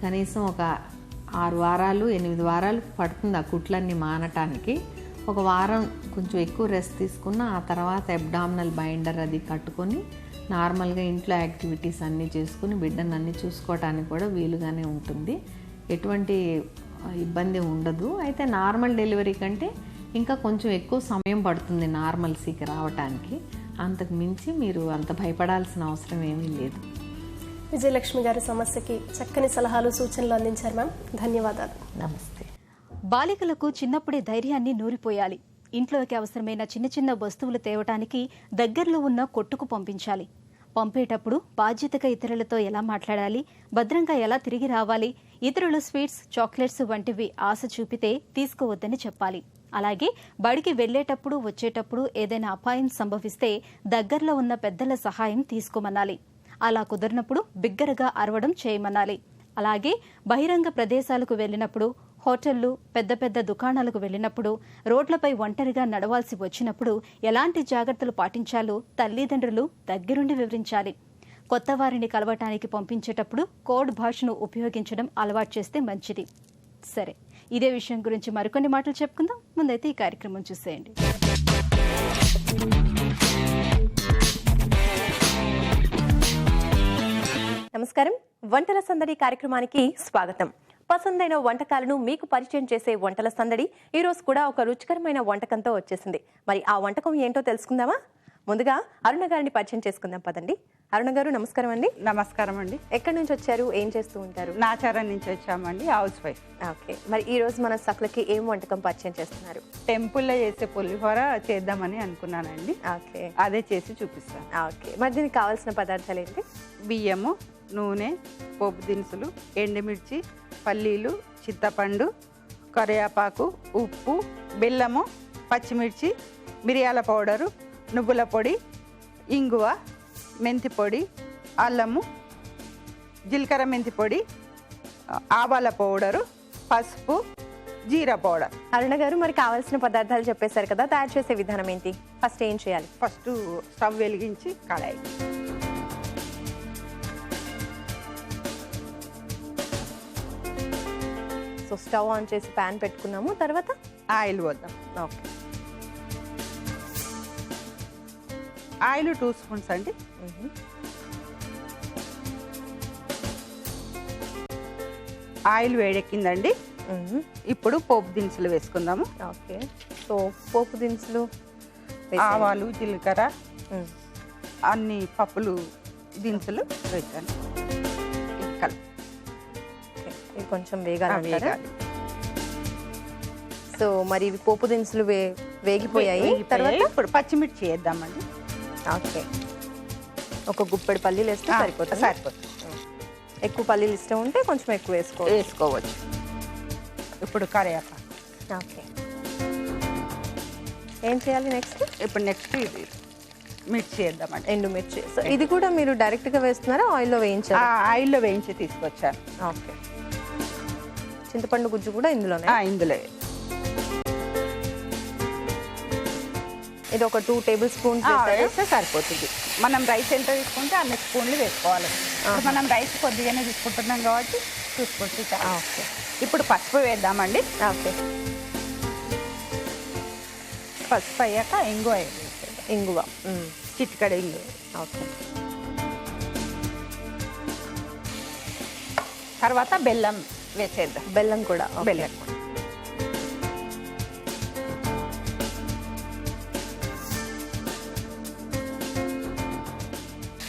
కనీసం ఒక 6 వారాలు 8 వారాలు పడుతుంది ఆ కుట్లన్నీ మానటానికి. ఒక వారం కొంచెం ఎక్కువ రెస్ట్ తీసుకున్న ఆ తర్వాత అబ్డామినల్ బైండర్ అది కట్టుకొని నార్మల్గా ఇంట్లో యాక్టివిటీస్ అన్నీ చేసుకుని బిడ్డను అన్నీ చూసుకోవటానికి కూడా వీలుగానే ఉంటుంది. ఎటువంటి ఇబ్బంది ఉండదు. అయితే నార్మల్ డెలివరీ కంటే ఇంకా కొంచెం ఎక్కువ సమయం పడుతుంది నార్మల్సీకి రావటానికి. అంతకు మించి మీరు అంత భయపడాల్సిన అవసరం ఏమీ లేదు. విజయలక్ష్మి గారి సమస్యకి చక్కని సలహాలు సూచనలు అందించారు మ్యామ్. ధన్యవాదాలు. నమస్తే. బాలికలకు చిన్నప్పుడే ధైర్యాన్ని నూరిపోయాలి. ఇంట్లోకి అవసరమైన చిన్న చిన్న వస్తువులు తేవటానికి దగ్గరలో ఉన్న కొట్టుకు పంపించాలి. పంపేటప్పుడు బాధ్యతగా ఇతరులతో ఎలా మాట్లాడాలి, భద్రంగా ఎలా తిరిగి రావాలి, ఇతరులు స్వీట్స్, చాక్లెట్స్ వంటివి ఆశ చూపితే తీసుకోవద్దని చెప్పాలి. అలాగే బడికి వెళ్లేటప్పుడు వచ్చేటప్పుడు ఏదైనా అపాయం సంభవిస్తే దగ్గరలో ఉన్న పెద్దల సహాయం తీసుకోమనాలి. అలా కుదరినప్పుడు బిగ్గరగా అరవడం చేయమనాలి. అలాగే బహిరంగ ప్రదేశాలకు వెళ్లినప్పుడు, హోటళ్లు, పెద్ద పెద్ద దుకాణాలకు వెళ్లినప్పుడు, రోడ్లపై ఒంటరిగా నడవాల్సి వచ్చినప్పుడు ఎలాంటి జాగ్రత్తలు పాటించాలో తల్లిదండ్రులు దగ్గరుండి వివరించాలి. కొత్త వారిని కలవటానికి పంపించేటప్పుడు కోడ్ భాషను ఉపయోగించడం అలవాటు చేస్తే మంచిది. సరే, ఇదే విషయం గురించి మరికొన్ని మాటలు చెప్పుకుందాం. ముందైతే ఈ కార్యక్రమం చూసేయండి. నమస్కారం. వంటల సందడి కార్యక్రమానికి స్వాగతం. పసందైన వంటకాలను మీకు పరిచయం చేసే వంటల సందడి ఈ రోజు కూడా ఒక రుచికరమైన వంటకంతో వచ్చేసింది. మరి ఆ వంటకం ఏంటో తెలుసుకుందామా? ముందుగా అరుణ గారిని పరిచయం చేసుకుందాం పదండి. అరుణ గారు నమస్కారం అండి. నమస్కారం అండి. ఎక్కడి నుంచి వచ్చారు, ఏం చేస్తూ ఉంటారు? నాచారం నుంచి వచ్చామండి, హౌస్ వైఫ్. ఓకే, మరి ఈ రోజు మన సకులకి ఏం వంటకం పరిచయం చేస్తున్నారు? టెంపుల్లో చేసే పులిహోర చేద్దామని అనుకున్నానండి. ఓకే, అదే చేసి చూపిస్తాను. ఓకే, మరి దీనికి కావాల్సిన పదార్థాలు ఏంటి? బియ్యము, నూనె, పోపు దినుసులు, ఎండుమిర్చి, పల్లీలు, చింతపండు, కరివేపాకు, ఉప్పు, బెల్లము, పచ్చిమిర్చి, మిరియాల పౌడరు, నువ్వుల పొడి, ఇంగువ, మెంతి పొడి, అల్లము, జీలకర్ర మెంతి పొడి, ఆవాల పౌడరు, పసుపు, జీరా పౌడర్. అరుణ గారు, మరి కావాల్సిన పదార్థాలు చెప్పేశారు కదా, తయారు చేసే విధానం ఏంటి? ఫస్ట్ ఏం చేయాలి? ఫస్ట్ స్టవ్ వెలిగించి కడాయి, సో స్టవ్ ఆన్ చేసి ప్యాన్ పెట్టుకున్నాము. తర్వాత ఆయిల్ పోద్దాం. ఓకే, ఆయిల్ 2 స్పూన్స్ అండి. ఆయిల్ వేడెక్కిందండి. ఇప్పుడు పోపు దినుసులు వేసుకుందాము. ఓకే. సో పోపు దినుసులు ఆవాలు, జీలకర్ర, అన్ని పప్పులు దినుసులు వేసాను. ఇది కలుపు. ఇది కొంచెం వేగాలంటారా? సో మరి ఇవి పోపు దినుసులు వేగిపోయాయి. తర్వాత ఇప్పుడు పచ్చిమిర్చి వేద్దామండి. ఓకే. ఒక గుప్పెడు పల్లీలు వేస్తే సరిపోతుంది. ఎక్కువ పల్లీలు ఇష్టం ఉంటే కొంచెం ఎక్కువ వేసుకోవచ్చు. ఇప్పుడు కరివేపాకు. ఓకే. ఏం చేయాలి నెక్స్ట్? ఇప్పుడు నెక్స్ట్ ఇది మిర్చి వేద్దామండి. ఎండుమిర్చి. సో ఇది కూడా మీరు డైరెక్ట్గా వేస్తున్నారా, ఆయిల్లో వేయించారా? ఆయిల్లో వేయించి తీసుకొచ్చాను. ఓకే. చింతపండు గుజ్జు కూడా ఇందులోనే? ఇందులో. ఇది ఒక 2 టేబుల్ స్పూన్స్ వేస్తే సరిపోతుంది. మనం రైస్ ఎంత తీసుకుంటే అన్ని స్పూన్లు వేసుకోవాలి. మనం రైస్ కొద్దిగానే తీసుకుంటున్నాం కాబట్టి చూసుకుంటే చాలా. ఓకే. ఇప్పుడు పసుపు వేద్దామండి. ఓకే. పసుపు అయ్యాక ఇంగువ ఇంగువ, చిటికడ ఇంగువ. ఓకే. తర్వాత బెల్లం వేసేద్దాం. బెల్లం కూడా. బెల్లం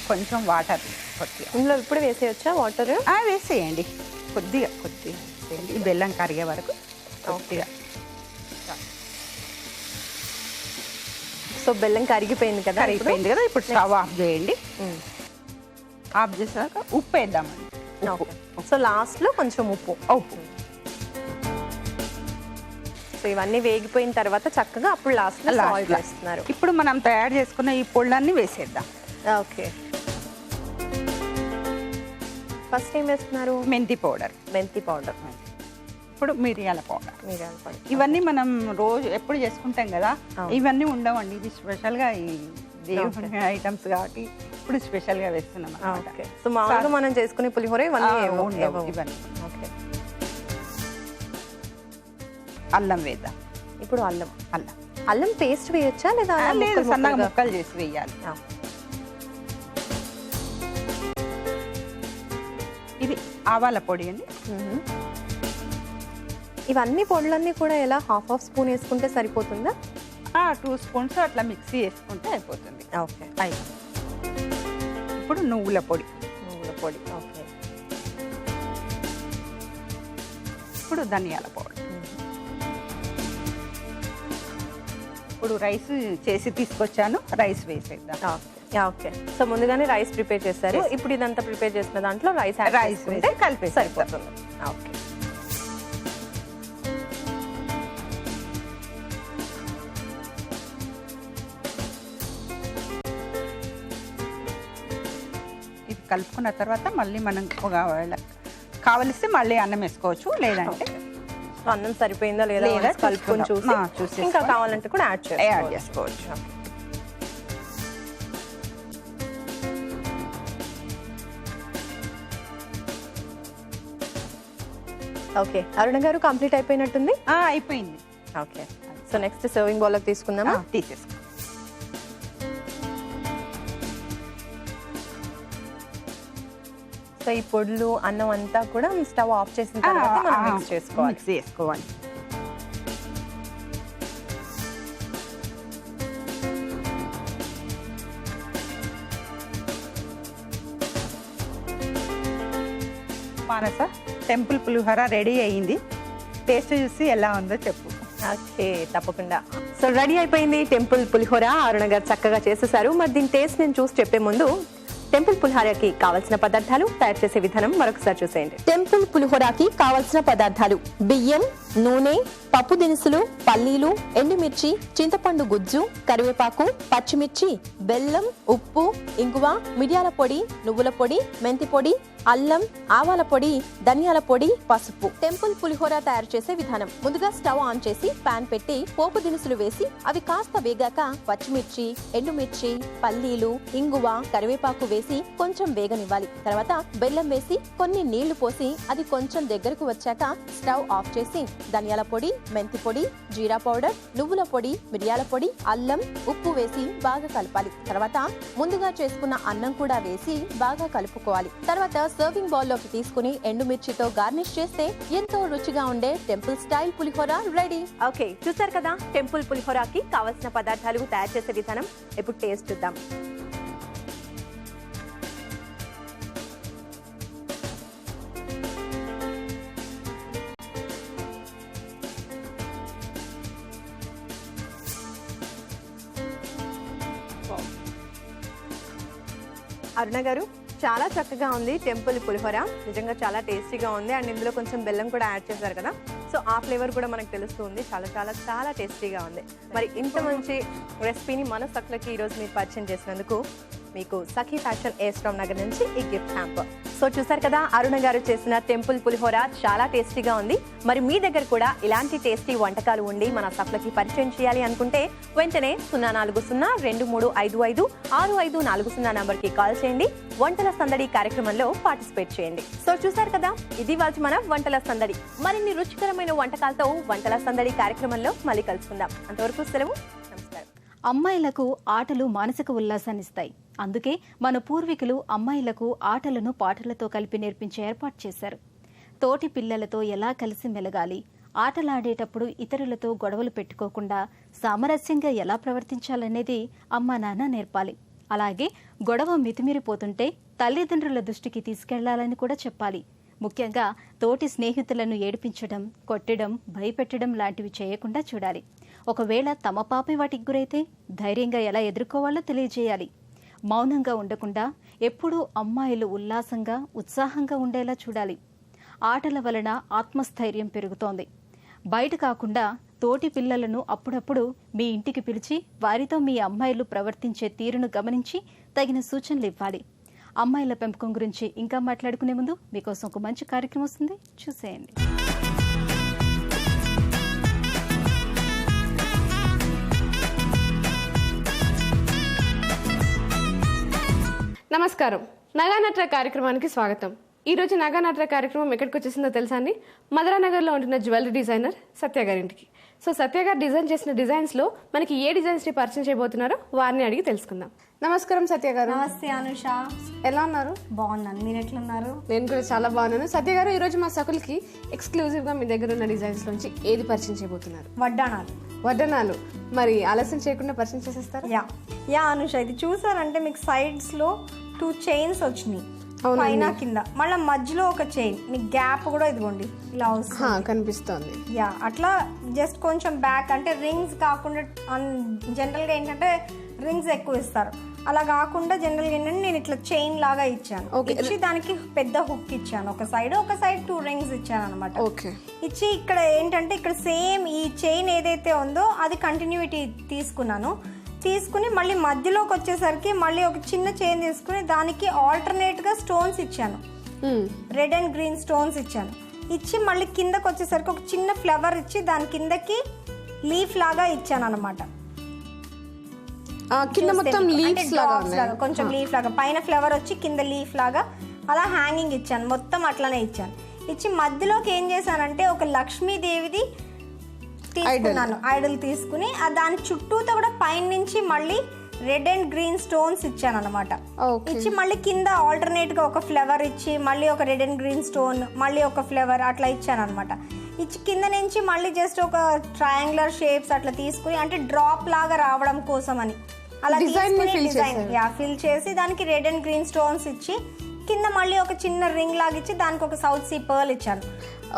కొంచెం వాటర్ కొద్దిగా ఇందులో ఇప్పుడు వేసేయచ్చా వాటర్? వేసేయండి. కొద్దిగా వేసేయండి. ఈ బెల్లం కరిగే వరకు కొద్దిగా. సో బెల్లం కరిగిపోయింది కదా? ఇప్పుడు స్టవ్ ఆఫ్ చేయండి. ఆఫ్ చేసాక ఉప్పు వేద్దామండి. సో లాస్ట్లో కొంచెం ఉప్పు. సో ఇవన్నీ వేగిపోయిన తర్వాత చక్కగా అప్పుడు లాస్ట్లో ఆయిల్ వేస్తున్నారు. ఇప్పుడు మనం తయారు చేసుకున్న ఈ పొళ్ళన్నీ వేసేద్దాం. ఓకే. ఫస్ట్ ఏం వేస్తున్నారు? మెంతి పౌడర్. ఇప్పుడు మిరియాల పౌడర్. ఇవన్నీ మనం రోజు ఎప్పుడు చేసుకుంటాం కదా, ఇవన్నీ ఉండవండి. ఇది స్పెషల్గా ఈ దేవుని ఐటమ్స్ కాబట్టి ఇప్పుడు స్పెషల్గా వేస్తున్నాం. సో మామూలుగా మనం చేసుకునే పులిహోర ఇవన్నీ ఉండవు. ఇవన్నీ. అల్లం వేద్దాం. ఇప్పుడు అల్లం పేస్ట్ వేయచ్చా లేదా? లేదు, సన్నగా ముక్కలు చేసి వేయాలి. ఇది ఆవాల పొడి అండి. ఇవన్నీ పొడులన్నీ కూడా ఎలా హాఫ్ స్పూన్ వేసుకుంటే సరిపోతుందా? 2 స్పూన్స్ అట్లా మిక్సీ వేసుకుంటే అయిపోతుంది. ఓకే. ఇప్పుడు నువ్వుల పొడి. ఓకే. ఇప్పుడు ధనియాల పౌడర్. ఇప్పుడు రైస్ చేసి తీసుకొచ్చాను, రైస్ వేసేద్దాం. ఓకే. సో ముందుగానే రైస్ ప్రిపేర్ చేస్తారు. ఇప్పుడు ఇదంతా ప్రిపేర్ చేసిన దాంట్లో రైస్ వేసి కలిపి సరిపోతుంది. ఓకే. ఇది కలుపుకున్న తర్వాత మళ్ళీ మనం కావలిస్తే మళ్ళీ అన్నం వేసుకోవచ్చు, లేదంటే అన్నం సరిపోయిందా లేదా కలుపుకొని చూసి ఇంకా కావాలంటే కూడా యాడ్ చేసుకోవచ్చు. ఓకే. అరుణ గారు కంప్లీట్ అయిపోయినట్టుంది. అయిపోయింది. ఓకే. సో నెక్స్ట్ సర్వింగ్ బౌల్లోకి తీసుకుందామా? తీసేసుకో. సో ఈ పొడులు అన్నం అంతా కూడా స్టవ్ ఆఫ్ చేసిన తర్వాత మనం మిక్స్ చేసుకోవాలి. మానస, టెంపుల్ పులిహోర రెడీ అయ్యింది. టేస్ట్ చూసి ఎలా ఉందో చెప్పు. ఓకే, తప్పకుండా. సో రెడీ అయిపోయింది టెంపుల్ పులిహోర. అరుణ గారు చక్కగా చేసేసారు. మరి దీని టేస్ట్ నేను చూసి చెప్పే ముందు టెంపుల్ పులిహోరకి కావాల్సిన పదార్థాలు, తయారు చేసే విధానం మరొకసారి చూసేయండి. టెంపుల్ పులిహోరకి కావాల్సిన పదార్థాలు: బియ్యం, నూనె, పప్పు దినుసులు, పల్లీలు, ఎండుమిర్చి, చింతపండు గుజ్జు, కరివేపాకు, పచ్చిమిర్చి, బెల్లం, ఉప్పు, ఇంగువ, మిరియాల పొడి, నువ్వుల పొడి, మెంతి పొడి, అల్లం, ఆవాల పొడి, ధనియాల పొడి, పసుపు. టెంపుల్ పులిహోర తయారు చేసే విధానం: ముందుగా స్టవ్ ఆన్ చేసి పాన్ పెట్టి పోపు దినుసులు వేసి అవి కాస్త వేగాక పచ్చిమిర్చి, ఎండుమిర్చి, పల్లీలు, ఇంగువ, కరివేపాకు వేసి కొంచెం వేగనివ్వాలి. తర్వాత బెల్లం వేసి కొన్ని నీళ్లు పోసి అది కొంచెం దగ్గరకు వచ్చాక స్టవ్ ఆఫ్ చేసి ధనియాల పొడి, మెంతి పొడి, జీరా పౌడర్, నువ్వుల పొడి, మిరియాల పొడి, అల్లం, ఉప్పు వేసి బాగా కలపాలి. తర్వాత ముందుగా చేసుకున్న అన్నం కూడా వేసి బాగా కలుపుకోవాలి. తర్వాత సర్వింగ్ బౌల్లోకి తీసుకుని ఎండుమిర్చితో గార్నిష్ చేస్తే ఎంతో రుచిగా ఉండే టెంపుల్ స్టైల్ పులిహోర రెడీ. ఓకే, చూసారు కదా టెంపుల్ పులిహోరకి కావలసిన పదార్థాలు, తయారు చేసే విధానం. ఇప్పుడు టేస్ట్ చూద్దాం. అరుణ గారు, చాలా చక్కగా ఉంది టెంపుల్ పులిహోర. నిజంగా చాలా టేస్టీగా ఉంది. అండ్ ఇందులో కొంచెం బెల్లం కూడా యాడ్ చేశారు కదా, సో ఆ ఫ్లేవర్ కూడా మనకు తెలుస్తుంది. చాలా చాలా చాలా టేస్టీగా ఉంది. మరి ఇంత మంచి రెసిపీని మన సఖులకి ఈరోజు మీరు పరిచయం చేసినందుకు మీకు సఖీ ఫ్యాషన్ ఏస్ట్రామ్ నగర్ నుంచి ఈ గిఫ్ట్ హ్యాంపర్. సో చూసారు కదా అరుణ గారు చేసిన టెంపుల్ పులిహోర చాలా టేస్టీగా ఉంది. మరి మీ దగ్గర కూడా ఇలాంటి టేస్టీ వంటకాలు ఉండి మన సఖులకి పరిచయం చేయాలి అనుకుంటే వెంటనే 04023556540 నంబర్కి కాల్ చేయండి. వంటల సందడి కార్యక్రమంలో పార్టిసిపేట్ చేయండి. సో చూసారు కదా, ఇది వాళ్ళ మన వంటల సందడి. మరిన్ని రుచికరమైన వంటకాలతో వంటల సందడి కార్యక్రమంలో మళ్ళీ కలుసుకుందాం. అంతవరకు సెలవు, నమస్కారం. అమ్మాయిలకు ఆటలు మానసిక ఉల్లాసాన్నిస్తాయి. అందుకే మన పూర్వీకులు అమ్మాయిలకు ఆటలను పాటలతో కలిపి నేర్పించే ఏర్పాటు చేశారు. తోటి పిల్లలతో ఎలా కలిసి మెలగాలి, ఆటలాడేటప్పుడు ఇతరులతో గొడవలు పెట్టుకోకుండా సామరస్యంగా ఎలా ప్రవర్తించాలనేది అమ్మా నాన్న నేర్పాలి. అలాగే గొడవ మితిమీరిపోతుంటే తల్లిదండ్రుల దృష్టికి తీసుకెళ్లాలని కూడా చెప్పాలి. ముఖ్యంగా తోటి స్నేహితులను ఏడిపించడం, కొట్టడం, భయపెట్టడం లాంటివి చేయకుండా చూడాలి. ఒకవేళ తమ పాపే వాటికి గురైతే ధైర్యంగా ఎలా ఎదుర్కోవాలో తెలియజేయాలి. మౌనంగా ఉండకుండా ఎప్పుడూ అమ్మాయిలు ఉల్లాసంగా, ఉత్సాహంగా ఉండేలా చూడాలి. ఆటల వలన ఆత్మస్థైర్యం పెరుగుతోంది. బయట కాకుండా తోటి పిల్లలను అప్పుడప్పుడు మీ ఇంటికి పిలిచి వారితో మీ అమ్మాయిలు ప్రవర్తించే తీరును గమనించి తగిన సూచనలు ఇవ్వాలి. అమ్మాయిల పెంపకం గురించి ఇంకా మాట్లాడుకునే ముందు మీకోసం ఒక మంచి కార్యక్రమం వస్తుంది, చూసేయండి. నమస్కారం, నగానట్ర కార్యక్రమానికి స్వాగతం. ఈరోజు నగానట్ర కార్యక్రమం ఎక్కడికి వచ్చేసిందో తెలుసా అండి? మధురానగర్లో ఉంటున్న జ్యువెలరీ డిజైనర్ సత్య గారింటికి. సో సత్య గారు డిజైన్ చేసిన డిజైన్స్లో మనకి ఏ డిజైన్స్ని పరిచయం చేయబోతున్నారో వారిని అడిగి తెలుసుకుందాం. నమస్కారం సత్య గారు. నమస్తే అనుష, ఎలా ఉన్నారు? బాగున్నాను, మీరు ఎట్లున్నారు? నేను కూడా చాలా బాగున్నాను. సత్య గారు, ఈరోజు మా సకులకి ఎక్స్క్లూజివ్గా మీ దగ్గర ఉన్న డిజైన్స్ నుంచి ఏది పరిచయం చేయబోతున్నారు? వడ్డానాలు. మరి ఆలస్యం చేయకుండా పరిచయం చేసేస్తారు? యా అనుష, ఇది చూసారంటే మీకు సైడ్స్ లో 2 చైన్స్ వచ్చినాయి, పైన కింద, మళ్ళీ మధ్యలో ఒక చైన్, మీకు గ్యాప్ కూడా ఇదిగోండి ఇలా వస్తుంది, కనిపిస్తుంది. యా, అట్లా జస్ట్ కొంచెం బ్యాక్ అంటే రింగ్స్ కాకుండా, జనరల్ గా ఏంటంటే రింగ్స్ ఎక్కువ ఇస్తారు, అలా కాకుండా జనరల్ గా ఏంటంటే నేను ఇట్లా చైన్ లాగా ఇచ్చాను. ఇచ్చి దానికి పెద్ద హుక్ ఇచ్చాను, ఒక సైడ్ 2 రింగ్స్ ఇచ్చాను అనమాట. ఇచ్చి ఇక్కడ ఏంటంటే ఇక్కడ సేమ్ ఈ చైన్ ఏదైతే ఉందో అది కంటిన్యూటీ తీసుకుని మళ్ళీ మధ్యలోకి వచ్చేసరికి మళ్ళీ ఒక చిన్న చైన్ తీసుకుని దానికి ఆల్టర్నేట్ గా స్టోన్స్ ఇచ్చాను, రెడ్ అండ్ గ్రీన్ స్టోన్స్ ఇచ్చాను. ఇచ్చి మళ్ళీ కిందకి వచ్చేసరికి ఒక చిన్న ఫ్లవర్ ఇచ్చి దాని కిందకి లీఫ్ లాగా ఇచ్చాను అనమాట. కొంచెం లీఫ్ లాగా, పైన ఫ్లవర్ వచ్చి కింద లీఫ్ లాగా అలా హ్యాంగింగ్ ఇచ్చాను, మొత్తం అట్లానే ఇచ్చాను. ఇచ్చి మధ్యలోకి ఏం చేశానంటే ఒక లక్ష్మీదేవిది తీసుకున్నాను, ఐడల్ తీసుకుని దాని చుట్టూతో కూడా పైన నుంచి మళ్ళీ రెడ్ అండ్ గ్రీన్ స్టోన్స్ ఇచ్చాను అనమాట. ఇచ్చి మళ్ళీ కింద ఆల్టర్నేట్ గా ఒక ఫ్లవర్ ఇచ్చి మళ్ళీ ఒక రెడ్ అండ్ గ్రీన్ స్టోన్, మళ్ళీ ఒక ఫ్లవర్ అట్లా ఇచ్చాను అనమాట. ఇచ్చి కింద నుంచి మళ్ళీ జస్ట్ ఒక ట్రయాంగులర్ షేప్స్ అట్లా తీసుకుని, అంటే డ్రాప్ లాగా రావడం కోసం అని అలా ఫిల్ చేసి దానికి రెడ్ అండ్ గ్రీన్ స్టోన్స్ ఇచ్చి కింద మళ్ళీ ఒక చిన్న రింగ్ లాగా ఇచ్చి దానికి ఒక సౌత్ సీ పర్ల్ ఇచ్చాను.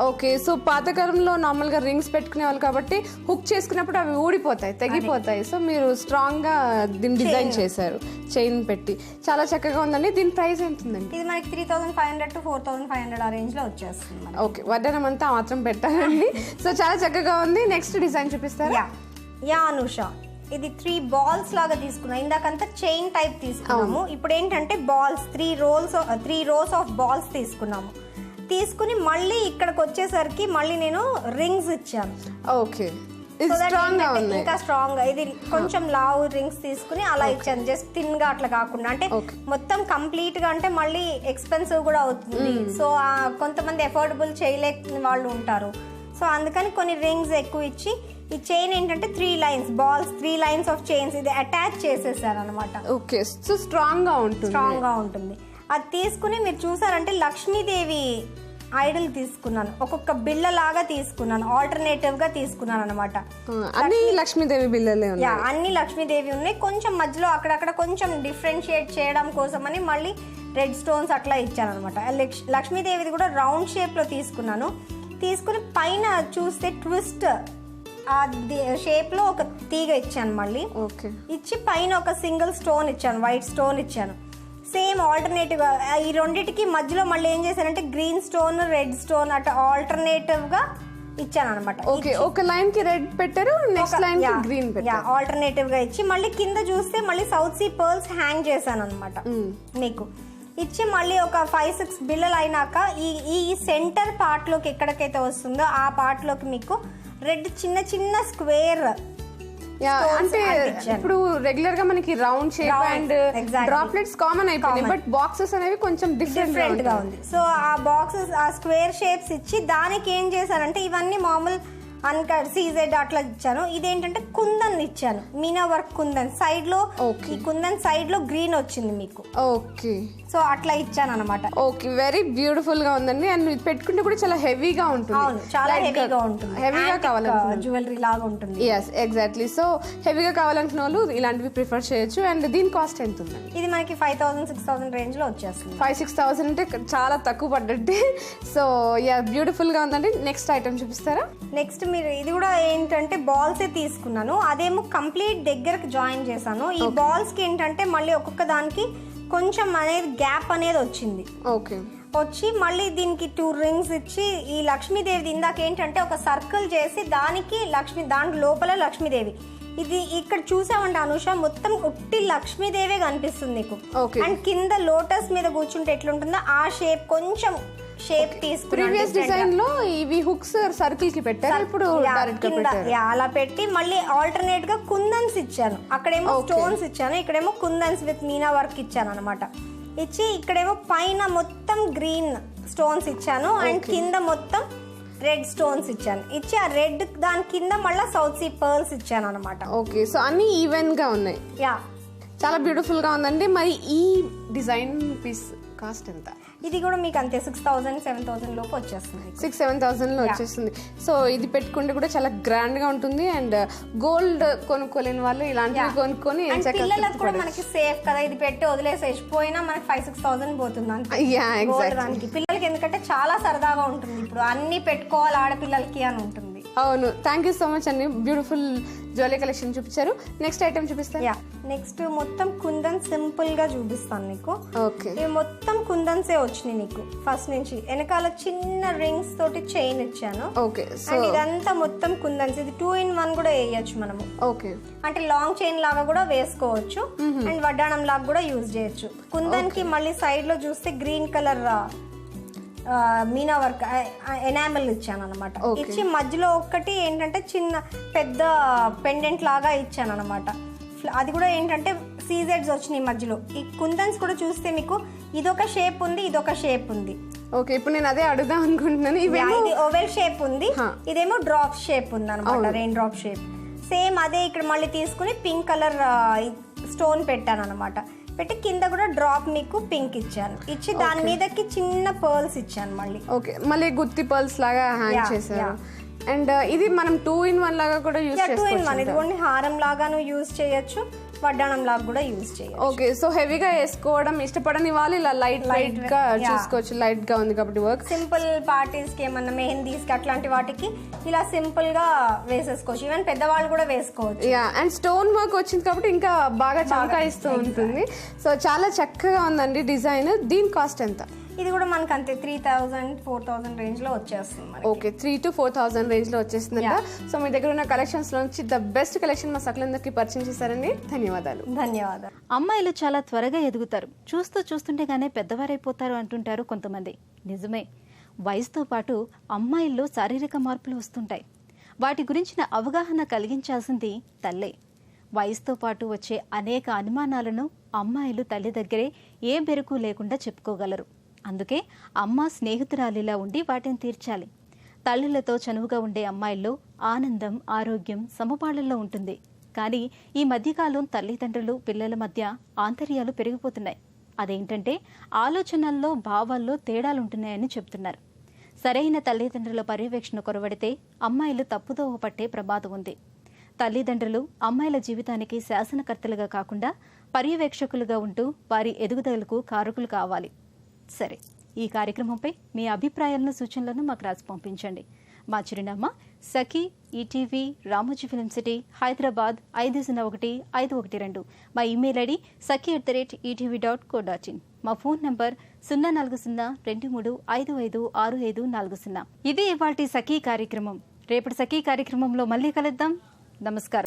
ఓకే, సో పాతకాలంలో నార్మల్గా రింగ్స్ పెట్టుకునే వాళ్ళు కాబట్టి హుక్ చేసుకున్నప్పుడు అవి ఊడిపోతాయి, తెగిపోతాయి. సో మీరు స్ట్రాంగ్గా దీన్ని డిజైన్ చేశారు, చైన్ పెట్టి. చాలా చక్కగా ఉందండి. దీని ప్రైస్ ఎంత ఉందండి? ఇది మనకి 3500 to 4500 ఆ రేంజ్ లో వచ్చేస్తుంది. ఓకే, వడ్డనం అంతా మాత్రం పెట్టాలండి. సో చాలా చక్కగా ఉంది. నెక్స్ట్ డిజైన్ చూపిస్తారా? యా అనుష, ఇది 3 బాల్స్ లాగా తీసుకున్నాం. ఇందాకంతా చైన్ టైప్ తీసుకున్నాము, ఇప్పుడు ఏంటంటే బాల్స్ 3 రోస్ ఆఫ్ బాల్స్ తీసుకుని మళ్ళీ ఇక్కడికి వచ్చేసరికి మళ్ళీ నేను రింగ్స్ ఇచ్చాను. ఓకే, ఇంకా స్ట్రాంగ్ గా, ఇది కొంచెం లావు రింగ్స్ తీసుకుని అలా ఇచ్చాను, జస్ట్ థిన్ గా అట్లా కాకుండా, అంటే మొత్తం కంప్లీట్ గా అంటే మళ్ళీ ఎక్స్పెన్సివ్ కూడా అవుతుంది. సో కొంతమంది ఎఫోర్డబుల్ చేయలేక వాళ్ళు ఉంటారు, సో అందుకని కొన్ని రింగ్స్ ఎక్కువ ఇచ్చి ఈ చైన్ ఏంటంటే 3 lines balls, 3 lines of chains ఇది అటాచ్ చేసేసారు అనమాట. ఓకే, సో స్ట్రాంగ్ గా ఉంటుంది. అది తీసుకుని మీరు చూసారంటే లక్ష్మీదేవి ఐడల్ తీసుకున్నాను, ఒక్కొక్క బిళ్ళ లాగా తీసుకున్నాను, ఆల్టర్నేటివ్ గా తీసుకున్నాను అనమాట. అన్ని లక్ష్మీదేవి బిళ్ళలే ఉన్నాయి. అన్ని లక్ష్మీదేవి ఉన్నాయి. కొంచెం మధ్యలో అక్కడక్కడ కొంచెం డిఫరెన్షియేట్ చేయడం కోసం అని మళ్ళీ రెడ్ స్టోన్స్ అట్లా ఇచ్చాను అనమాట. లక్ష్మీదేవిది కూడా రౌండ్ షేప్ లో తీసుకున్నాను. తీసుకుని పైన చూస్తే ట్విస్ట్ ఆ షేప్ లో ఒక తీగ ఇచ్చాను మళ్ళీ. ఇచ్చి పైన ఒక సింగిల్ స్టోన్ ఇచ్చాను, వైట్ స్టోన్ ఇచ్చాను. సేమ్ ఆల్టర్నేటివ్ గా ఈ రెండింటికి మధ్యలో మళ్ళీ ఏం చేశానంటే గ్రీన్ స్టోన్, రెడ్ స్టోన్ అట్లా ఆల్టర్నేటివ్ గా ఇచ్చాను అనమాట. ఒక లైన్ కి రెడ్ పెట్టారు, నెక్స్ట్ లైన్ కి గ్రీన్ పెట్టారు. ఆల్టర్నేటివ్ గా ఇచ్చి మళ్ళీ కింద చూస్తే మళ్ళీ సౌత్ సీ పర్ల్స్ హ్యాంగ్ చేశాను అనమాట మీకు. ఇచ్చి మళ్ళీ ఒక 5-6 బిళ్ళలు అయినాక ఈ సెంటర్ పార్ట్ లోకి ఎక్కడికైతే వస్తుందో ఆ పార్ట్ లోకి మీకు రెడ్ చిన్న చిన్న స్క్వేర్ అంటే ఇప్పుడు రెగ్యులర్ గా మనకి round shape and droplets common అయిపోయింది, బట్ బాక్సెస్ అనేవి కొంచెం డిఫరెంట్ గా ఉంది. సో ఆ బాక్సెస్ ఆ స్క్వేర్ షేప్స్ ఇచ్చి దానికి ఏం చేశానంటే ఇవన్నీ మామూలు అన్కట్ సీజెడ్ అట్లా ఇచ్చాను. ఇదేంటంటే కుందన్ ఇచ్చాను, మీనా వర్క్ కుందన్ సైడ్ లో. ఈ కుందన్ సైడ్ లో గ్రీన్ వచ్చింది మీకు. ఓకే, సో అట్లా ఇచ్చాను అనమాట. ఓకే, వెరీ బ్యూటిఫుల్ గా ఉందండి. అండ్ పెట్టుకుంటే కూడా చాలా హెవీగా ఉంటుంది. అవును, చాలా హెవీగా ఉంటుంది. హెవీగా కావాలనుకున్న జ్యువెలరీ లాగా ఉంటుంది. Yes, exactly. సో హెవీగా కావాలనుకున్న వాళ్ళు ఇలాంటివి ప్రిఫర్ చేయొచ్చు. అండ్ దీని కాస్ట్ ఎంత ఉందండి? ఇది మనకి 5,000-6,000 రేంజ్ లో వచ్చేస్తుంది. 5,000-6,000 అంటే చాలా తక్కువ పడ్డట్టే. సో యా, బ్యూటిఫుల్ గా ఉందండి. నెక్స్ట్ ఐటమ్ చూపిస్తారా? నెక్స్ట్ మీరు ఇది కూడా ఏంటంటే బాల్స్ తీసుకున్నాను, అదేమో కంప్లీట్ దగ్గరకు జాయిన్ చేశాను. ఈ బాల్స్ కి ఏంటంటే మళ్ళీ ఒక్కొక్క దానికి కొంచెం అనేది గ్యాప్ అనేది వచ్చింది. ఓకే, వచ్చి మళ్ళీ దీనికి 2 రింగ్స్ ఇచ్చి ఈ లక్ష్మీదేవి ఇందాక ఏంటంటే ఒక సర్కిల్ చేసి దానికి దాని లోపల లక్ష్మీదేవి. ఇది ఇక్కడ చూసామంటే అనుష మొత్తం ఉట్టి లక్ష్మీదేవే కనిపిస్తుంది నీకు. అండ్ కింద లోటస్ మీద కూర్చుంటే ఎట్లుంటుందో ఆ షేప్ కొంచెం షేప్ తీసుకుని ప్రీవియస్ డిజైన్ లో ఇవి హుక్స్ సర్కిల్ కి పెట్టారు, ఇప్పుడు డైరెక్ట్ గా పెట్టారు. అలా పెట్టి మళ్ళీ ఆల్టర్నేట్ గా కుందన్స్ ఇచ్చాను. అక్కడేమో స్టోన్స్ ఇచ్చాను, ఇక్కడేమో కుందన్స్ విత్ మీనా వర్క్ ఇచ్చాను అనమాట. ఇచ్చి ఇక్కడేమో పైన మొత్తం గ్రీన్ స్టోన్స్ ఇచ్చాను అండ్ కింద మొత్తం రెడ్ స్టోన్స్ ఇచ్చాను. ఇచ్చి ఆ రెడ్ దాని కింద మళ్ళీ సౌత్ సీ పర్ల్స్ ఇచ్చాను అనమాట. ఓకే, సో అన్ని ఈవెన్ గా ఉన్నాయి. యా, చాలా బ్యూటిఫుల్ గా ఉందండి. మరి ఈ డిజైన్ పీస్ కాస్ట్ ఎంత? ఇది కూడా మీకు అంతే 6,000-7,000 లోపు వచ్చేస్తుంది. 6,000-7,000 లో వచ్చేస్తుంది. సో ఇది పెట్టుకుంటే కూడా చాలా గ్రాండ్ గా ఉంటుంది. అండ్ గోల్డ్ కొనుక్కోలేని వాళ్ళు ఇలాంటివి కొనుక్కొని పిల్లలకు కూడా మనకి సేఫ్ కదా, ఇది పెట్టి వదిలేసేసి పోయినా మనకి 5,000-6,000 పోతుంది అంతే. దానికి పిల్లలకి ఎందుకంటే చాలా సరదాగా ఉంటుంది, ఇప్పుడు అన్ని పెట్టుకోవాలి ఆడపిల్లలకి అని ఉంటుంది. అవును, థ్యాంక్ యూ సో మచ్ అండి. బ్యూటిఫుల్ జ్యువెలరీ కలెక్షన్ చూపించారు. నెక్స్ట్ ఐటమ్ చూపిస్తాను. నెక్స్ట్ మొత్తం కుందన్ సింపుల్ గా చూపిస్తాను నీకు. ఓకే, ఇవి మొత్తం కుందన్సే వచ్చినాయి నీకు. ఫస్ట్ నుంచి వెనకాల చిన్న రింగ్స్ తోటి చైన్ ఇచ్చాను. ఓకే, సో ఇదంతా మొత్తం కుందన్స్. ఇది 2-in-1 కూడా వేయచ్చు మనము. ఓకే, అంటే లాంగ్ చైన్ లాగా కూడా వేసుకోవచ్చు అండ్ వడ్డాణం లాగా కూడా యూజ్ చేయొచ్చు. కుందన్ కి మళ్ళీ సైడ్ లో చూస్తే green colour Meena work enamel ఇచ్చాను అనమాట. ఇచ్చి మధ్యలో ఒక్కటి ఏంటంటే చిన్న పెద్ద పెండెంట్ లాగా ఇచ్చాను అనమాట. అది కూడా ఏంటంటే సీజెడ్స్ వచ్చినాయి మధ్యలో. ఈ కుందన్స్ కూడా చూస్తే మీకు ఇదొక షేప్ ఉంది, ఇదొక షేప్ ఉంది. ఓకే, ఇప్పుడు నేను అదే అడుగుదాం అనుకుంటున్నాను. ఇది ఓవెల్ షేప్ ఉంది, ఇదేమో డ్రాప్ షేప్ ఉంది అనమాట, రెయిన్ డ్రాప్ షేప్. సేమ్ అదే ఇక్కడ మళ్ళీ తీసుకుని పింక్ కలర్ స్టోన్ పెట్టాను అనమాట. పెట్టి కింద కూడా డ్రాప్ మీకు పింక్ ఇచ్చాను. ఇచ్చి దాని మీదకి చిన్న పర్ల్స్ ఇచ్చాను మళ్ళీ. ఓకే, మళ్ళీ గుత్తి పర్ల్స్ లాగా హ్యాంగ్ చేశారు. అండ్ ఇది మనం 2-in-1 లాగా కూడా యూజ్ చేసుకోవచ్చు. 2-in-1 ఇదిగోండి, హారం లాగాను యూజ్ చేయొచ్చు, వడ్డాణం లాగా కూడా యూజ్ చేయొచ్చు. ఓకే, సో హెవీగా వేసుకోవడం ఇష్టపడని వాళ్ళు ఇలా లైట్ లైట్ గా చూసుకోవచ్చు. లైట్ గా ఉంది కాబట్టి వర్క్ సింపుల్ పార్టీస్ కి ఏమన్నా మెహందీస్ కి అట్లాంటి వాటికి ఇలా సింపుల్ గా వేసేసుకోవచ్చు. ఈవెన్ పెద్దవాళ్ళు కూడా వేసుకోవచ్చు. యా, అండ్ స్టోన్ వర్క్ వచ్చింది కాబట్టి ఇంకా బాగా చమకాయిస్తూ ఉంటుంది. సో చాలా చక్కగా ఉందండి డిజైన్. దీని కాస్ట్ ఎంత? ఇది కూడా మనకు అంతే 3,000-4,000 రేంజ్ లో వచ్చేస్తుంది. ఓకే, 3,000 to 4,000 రేంజ్ లో వచ్చేస్తుందంట. సో మీ దగ్గర ఉన్న కలెక్షన్స్ లోంచి ద బెస్ట్ కలెక్షన్ మా సకలందరికీ పరిచయం చేశారండి. ధన్యవాదాలు. అమ్మాయిలు చాలా త్వరగా ఎదుగుతారు, చూస్తూ చూస్తుండేగానే పెద్దవారైపోతారు అంటుంటారు కొంతమంది. నిజమే, వయసుతో పాటు అమ్మాయిల్లో శారీరక మార్పులు వస్తుంటాయి. వాటి గురించిన అవగాహన కలిగించాల్సింది తల్లే. వయసుతో పాటు వచ్చే అనేక అనుమానాలను అమ్మాయిలు తల్లి దగ్గరే ఏ బెరుకు లేకుండా చెప్పుకోగలరు. అందుకే అమ్మ స్నేహితురాలిలా ఉండి వాటిని తీర్చాలి. తల్లులతో చనువుగా ఉండే అమ్మాయిల్లో ఆనందం, ఆరోగ్యం సమపాళ్లలో ఉంటుంది. కానీ ఈ మధ్యకాలం తల్లిదండ్రులు పిల్లల మధ్య ఆంతర్యాలు పెరిగిపోతున్నాయి. అదేంటంటే ఆలోచనల్లో భావాల్లో తేడాలుంటున్నాయని చెప్తున్నారు. సరైన తల్లిదండ్రుల పర్యవేక్షణ కొరవడితే అమ్మాయిలు తప్పుదోవ పట్టే ప్రమాదం ఉంది. తల్లిదండ్రులు అమ్మాయిల జీవితానికి శాసనకర్తలుగా కాకుండా పర్యవేక్షకులుగా ఉంటూ వారి ఎదుగుదలకు కారకులు కావాలి. సరే, ఈ కార్యక్రమంపై మీ అభిప్రాయాలను, సూచనలను మాకు రాసి పంపించండి. మా చిరునామా Sakhi ETV, Ramoji film city, Hyderabad 501-512. మా ఇమెయిల్ ఐడి saki@etv.co.in. మా ఫోన్ నంబర్ 04023556540. ఇది ఇవాల్టి సఖీ కార్యక్రమం. రేపటి సఖీ కార్యక్రమంలో మళ్ళీ కలుద్దాం. నమస్కారం.